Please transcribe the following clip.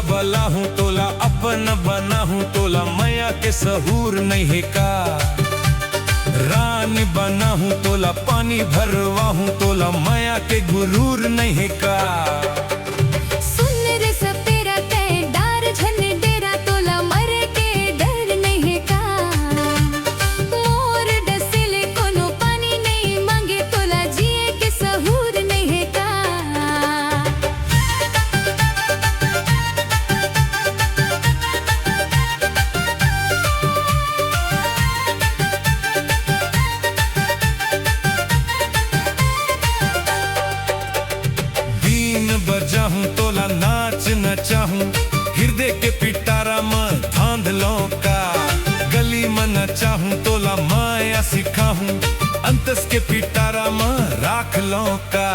बला हूँ तोला अपन बना हूँ तोला मैया के सहूर नहीं है का। रानी बना हूँ तोला पानी भरवा हूँ तोला मैया के गुरूर नहीं है का। सुन रे सपेरा ते डार झन डेरा तोला मरे के डर नहीं है का। मोर डसिले कोनो पानी नहीं मांगे तोला जिए के सहूर नहीं है का। बजाहूं तोला नाच नचाहूं हृदय के पिटारा में धांध का। गली में नचाहूं तोला माया सिखाहूं अंतस के पिटारा में राख लो का।